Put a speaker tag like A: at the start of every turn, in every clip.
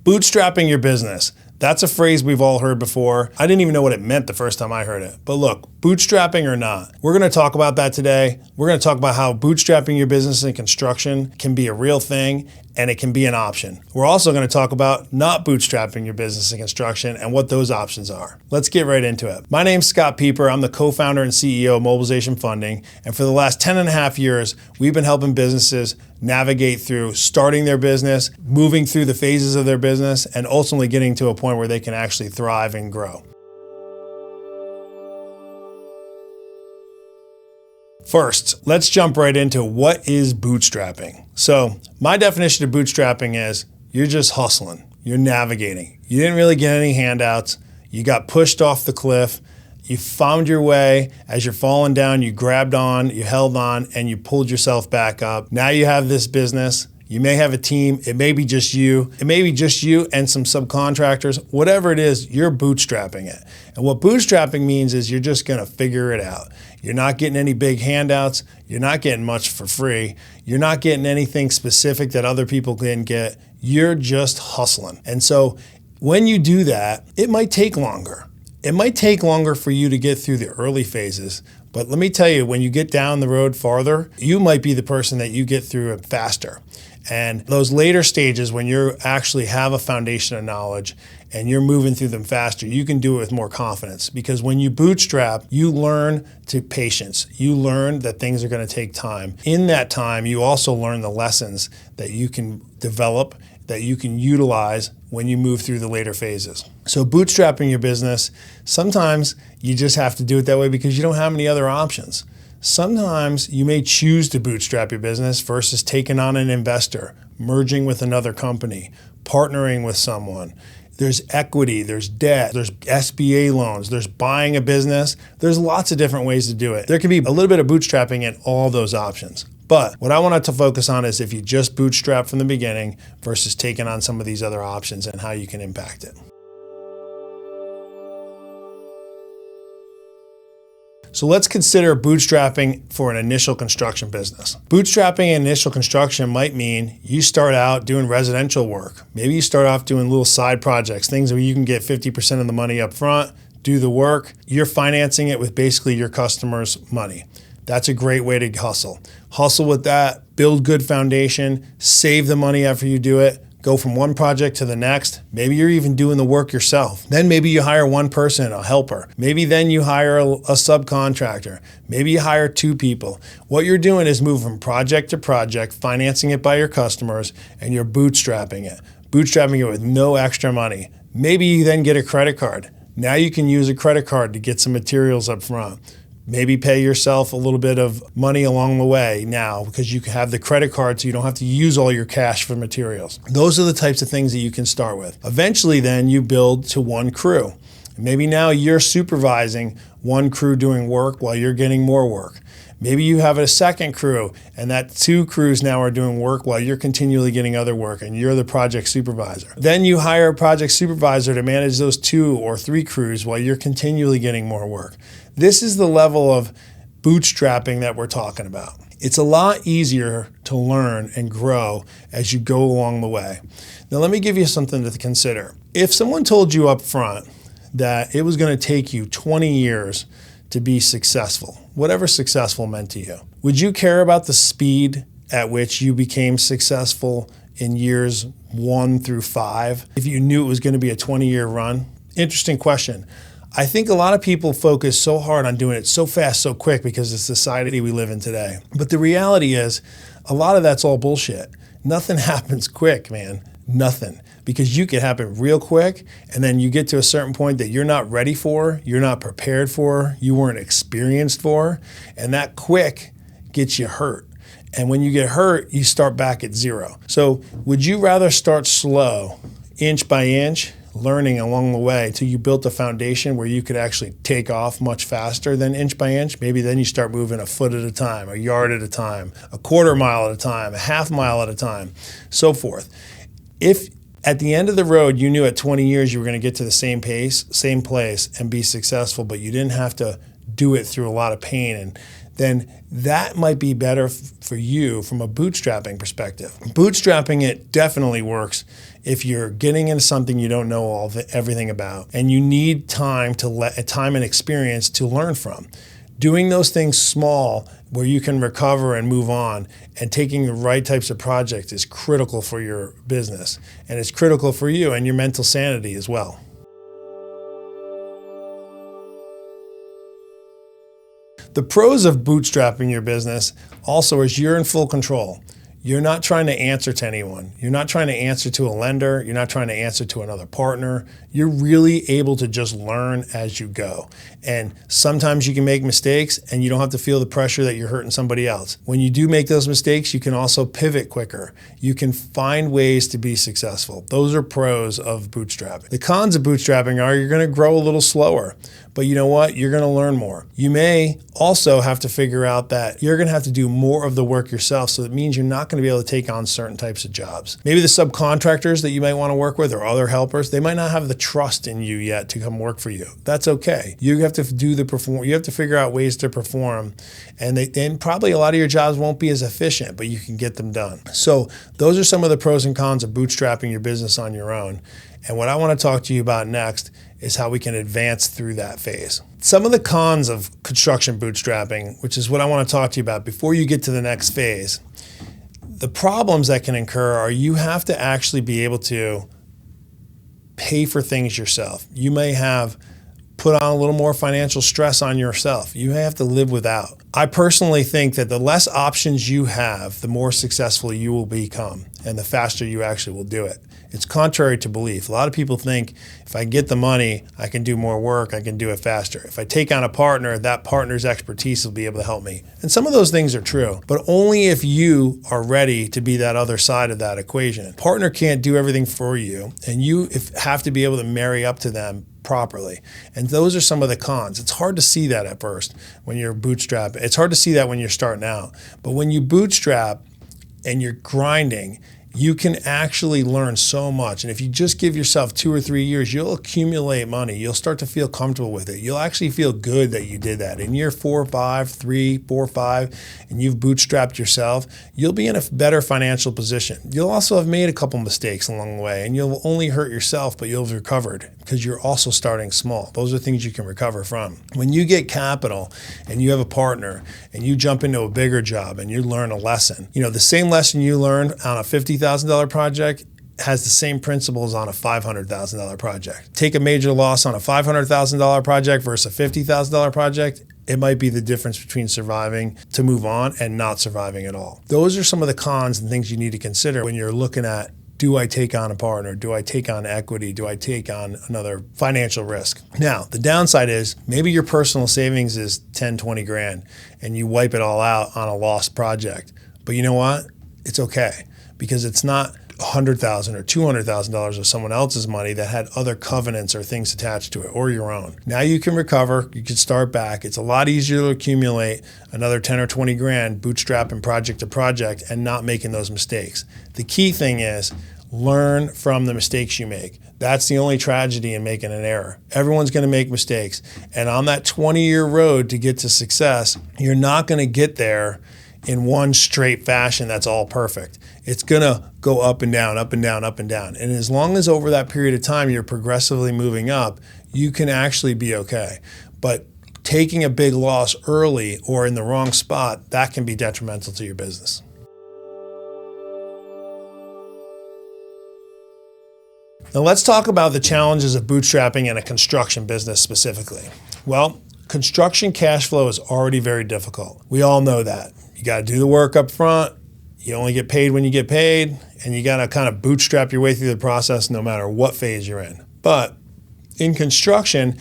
A: Bootstrapping your business. That's a phrase we've all heard before. I didn't even know what it meant the first time I heard it. But look, bootstrapping or not, we're going to talk about that today. We're going to talk about how bootstrapping your business in construction can be a real thing and it can be an option. We're also going to talk about not bootstrapping your business in construction and what those options are. Let's get right into it. My name's Scott Peper. I'm the co-founder and CEO of Mobilization Funding. And for the last 10 and a half years, we've been helping businesses navigate through starting their business, moving through the phases of their business, and ultimately getting to a point where they can actually thrive and grow. First, let's jump right into what is bootstrapping. So my definition of bootstrapping is you're just hustling, you're navigating. You didn't really get any handouts, you got pushed off the cliff, you found your way. As you're falling down, you grabbed on, you held on, and you pulled yourself back up. Now you have this business. You may have a team. It may be just you. It may be just you and some subcontractors. Whatever it is, you're bootstrapping it. And what bootstrapping means is you're just going to figure it out. You're not getting any big handouts. You're not getting much for free. You're not getting anything specific that other people can get. You're just hustling. And so when you do that, it might take longer. It might take longer for you to get through the early phases, but let me tell you, when you get down the road farther, you might be the person that you get through it faster. And those later stages, when you actually have a foundation of knowledge and you're moving through them faster, you can do it with more confidence. Because when you bootstrap, you learn to patience. You learn that things are going to take time. In that time, you also learn the lessons that you can develop, that you can utilize when you move through the later phases. So bootstrapping your business, sometimes you just have to do it that way because you don't have any other options. Sometimes you may choose to bootstrap your business versus taking on an investor, merging with another company, partnering with someone. There's equity, there's debt, there's SBA loans, there's buying a business. There's lots of different ways to do it. There can be a little bit of bootstrapping in all those options. But what I wanted to focus on is if you just bootstrap from the beginning versus taking on some of these other options and how you can impact it. So let's consider bootstrapping for an initial construction business. Bootstrapping in initial construction might mean you start out doing residential work. Maybe you start off doing little side projects, things where you can get 50% of the money up front, do the work. You're financing it with basically your customer's money. That's a great way to hustle. Hustle with that, build good foundation, save the money after you do it, go from one project to the next. Maybe you're even doing the work yourself. Then maybe you hire one person, a helper. Maybe then you hire a subcontractor. Maybe you hire two people. What you're doing is moving from project to project, financing it by your customers, and you're bootstrapping it. Bootstrapping it with no extra money. Maybe you then get a credit card. Now you can use a credit card to get some materials up front. Maybe pay yourself a little bit of money along the way now because you have the credit card so you don't have to use all your cash for materials. Those are the types of things that you can start with. Eventually then you build to one crew. Maybe now you're supervising one crew doing work while you're getting more work. Maybe you have a second crew and that two crews now are doing work while you're continually getting other work and you're the project supervisor. Then you hire a project supervisor to manage those 2 or 3 crews while you're continually getting more work. This is the level of bootstrapping that we're talking about. It's a lot easier to learn and grow as you go along the way. Now let me give you something to consider. If someone told you up front that it was going to take you 20 years to be successful, whatever successful meant to you, would you care about the speed at which you became successful in years 1 through 5 if you knew it was going to be a 20-year run? Interesting question. I think a lot of people focus so hard on doing it so fast, so quick because of the society we live in today. But the reality is, a lot of that's all bullshit. Nothing happens quick, man. Nothing. Because you can happen real quick, and then you get to a certain point that you're not ready for, you're not prepared for, you weren't experienced for, and that quick gets you hurt. And when you get hurt, you start back at zero. So would you rather start slow, inch by inch, learning along the way until you built a foundation where you could actually take off much faster than inch by inch? Maybe then you start moving a foot at a time, a yard at a time, a quarter mile at a time, a half mile at a time, so forth. If at the end of the road you knew at 20 years you were going to get to the same pace, same place, and be successful, but you didn't have to do it through a lot of pain and then that might be better for you from a bootstrapping perspective. Bootstrapping it definitely works if you're getting into something you don't know everything about and you need time and experience to learn from. Doing those things small where you can recover and move on and taking the right types of projects is critical for your business, and it's critical for you and your mental sanity as well. The pros of bootstrapping your business also is you're in full control. You're not trying to answer to anyone. You're not trying to answer to a lender. You're not trying to answer to another partner. You're really able to just learn as you go. And sometimes you can make mistakes and you don't have to feel the pressure that you're hurting somebody else. When you do make those mistakes, you can also pivot quicker. You can find ways to be successful. Those are pros of bootstrapping. The cons of bootstrapping are you're going to grow a little slower. But you know what? You're going to learn more. You may also have to figure out that you're going to have to do more of the work yourself. So it means you're not going to be able to take on certain types of jobs. Maybe the subcontractors that you might want to work with or other helpers, they might not have the trust in you yet to come work for you. That's okay. You have to you have to figure out ways to perform, and probably a lot of your jobs won't be as efficient, but you can get them done. So those are some of the pros and cons of bootstrapping your business on your own. And what I want to talk to you about next is how we can advance through that phase. Some of the cons of construction bootstrapping, which is what I want to talk to you about before you get to the next phase. The problems that can incur are you have to actually be able to pay for things yourself. You may have put on a little more financial stress on yourself. You may have to live without. I personally think that the less options you have, the more successful you will become and the faster you actually will do it. It's contrary to belief. A lot of people think if I get the money, I can do more work, I can do it faster. If I take on a partner, that partner's expertise will be able to help me. And some of those things are true, but only if you are ready to be that other side of that equation. Partner can't do everything for you, and you have to be able to marry up to them properly. And those are some of the cons. It's hard to see that at first when you're bootstrapping. It's hard to see that when you're starting out. But when you bootstrap and you're grinding, you can actually learn so much. And if you just give yourself 2 or 3 years, you'll accumulate money. You'll start to feel comfortable with it. You'll actually feel good that you did that. In year 4 or 5, 3, 4 or 5, and you've bootstrapped yourself, you'll be in a better financial position. You'll also have made a couple mistakes along the way, and you'll only hurt yourself, but you'll have recovered because you're also starting small. Those are things you can recover from. When you get capital and you have a partner and you jump into a bigger job and you learn a lesson, the same lesson you learned on a $50,000 project has the same principles on a $500,000 project. Take a major loss on a $500,000 project versus a $50,000 project. It might be the difference between surviving to move on and not surviving at all. Those are some of the cons and things you need to consider when you're looking at, do I take on a partner? Do I take on equity? Do I take on another financial risk? Now, the downside is maybe your personal savings is 10, 20 grand and you wipe it all out on a lost project. But you know what? It's okay because it's not $100,000 or $200,000 of someone else's money that had other covenants or things attached to it, or your own. Now you can recover, you can start back. It's a lot easier to accumulate another 10 or 20 grand bootstrapping project to project and not making those mistakes. The key thing is learn from the mistakes you make. That's the only tragedy in making an error. Everyone's going to make mistakes. And on that 20-year road to get to success, you're not going to get there in one straight fashion that's all perfect. It's going to go up and down, up and down, up and down. And as long as over that period of time you're progressively moving up, you can actually be okay. But taking a big loss early or in the wrong spot, that can be detrimental to your business. Now let's talk about the challenges of bootstrapping in a construction business specifically. Well, construction cash flow is already very difficult. We all know that. You got to do the work up front. You only get paid when you get paid, and you got to kind of bootstrap your way through the process no matter what phase you're in. But in construction,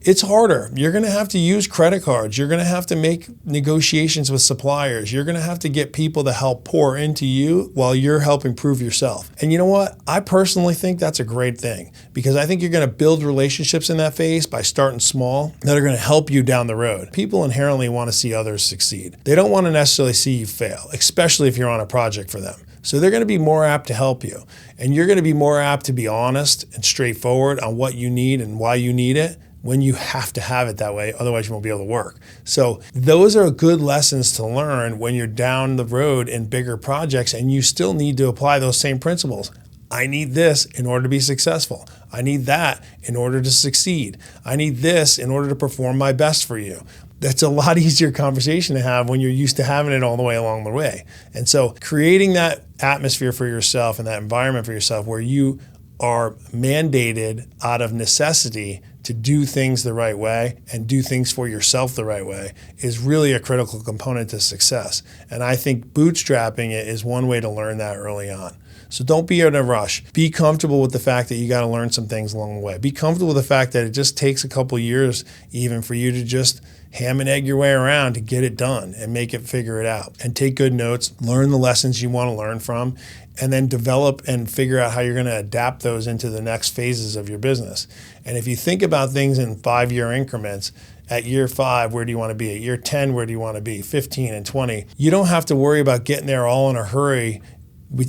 A: it's harder. You're going to have to use credit cards. You're going to have to make negotiations with suppliers. You're going to have to get people to help pour into you while you're helping prove yourself. And you know what? I personally think that's a great thing because I think you're going to build relationships in that phase by starting small that are going to help you down the road. People inherently want to see others succeed. They don't want to necessarily see you fail, especially if you're on a project for them. So they're going to be more apt to help you. And you're going to be more apt to be honest and straightforward on what you need and why you need it when you have to have it that way, otherwise you won't be able to work. So those are good lessons to learn when you're down the road in bigger projects and you still need to apply those same principles. I need this in order to be successful. I need that in order to succeed. I need this in order to perform my best for you. That's a lot easier conversation to have when you're used to having it all the way along the way. And so creating that atmosphere for yourself and that environment for yourself where you are mandated out of necessity to do things the right way and do things for yourself the right way is really a critical component to success. And I think bootstrapping it is one way to learn that early on. So don't be in a rush. Be comfortable with the fact that you got to learn some things along the way. Be comfortable with the fact that it just takes a couple years even for you to just ham and egg your way around to get it done and figure it out. And take good notes, learn the lessons you want to learn from, and then develop and figure out how you're going to adapt those into the next phases of your business. And if you think about things in 5-year increments, at year 5, where do you want to be? At year 10, where do you want to be? 15 and 20. You don't have to worry about getting there all in a hurry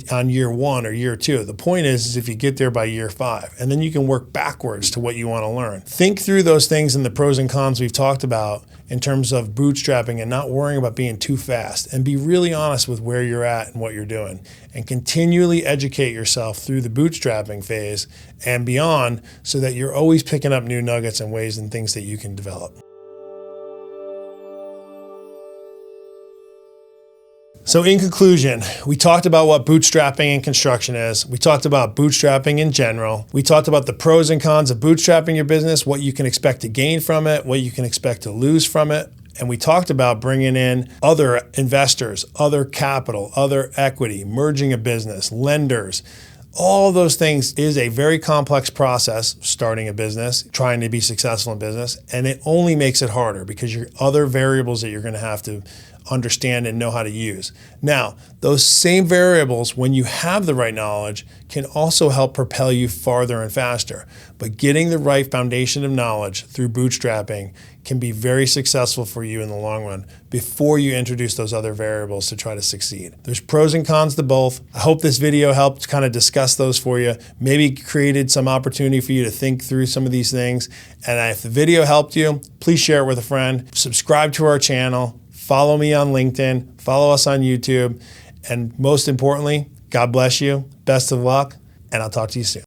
A: on year 1 or year 2. The point is if you get there by year 5, and then you can work backwards to what you want to learn. Think through those things and the pros and cons we've talked about in terms of bootstrapping and not worrying about being too fast, and be really honest with where you're at and what you're doing, and continually educate yourself through the bootstrapping phase and beyond so that you're always picking up new nuggets and ways and things that you can develop. So in conclusion, we talked about what bootstrapping in construction is. We talked about bootstrapping in general. We talked about the pros and cons of bootstrapping your business, what you can expect to gain from it, what you can expect to lose from it. And we talked about bringing in other investors, other capital, other equity, merging a business, lenders. All those things is a very complex process, starting a business, trying to be successful in business, and it only makes it harder because you're other variables that you're going to have to understand and know how to use. Now, those same variables, when you have the right knowledge, can also help propel you farther and faster. But getting the right foundation of knowledge through bootstrapping can be very successful for you in the long run before you introduce those other variables to try to succeed. There's pros and cons to both. I hope this video helped kind of discuss those for you, maybe created some opportunity for you to think through some of these things. And if the video helped you, please share it with a friend, subscribe to our channel, follow me on LinkedIn, follow us on YouTube, and most importantly, God bless you, best of luck, and I'll talk to you soon.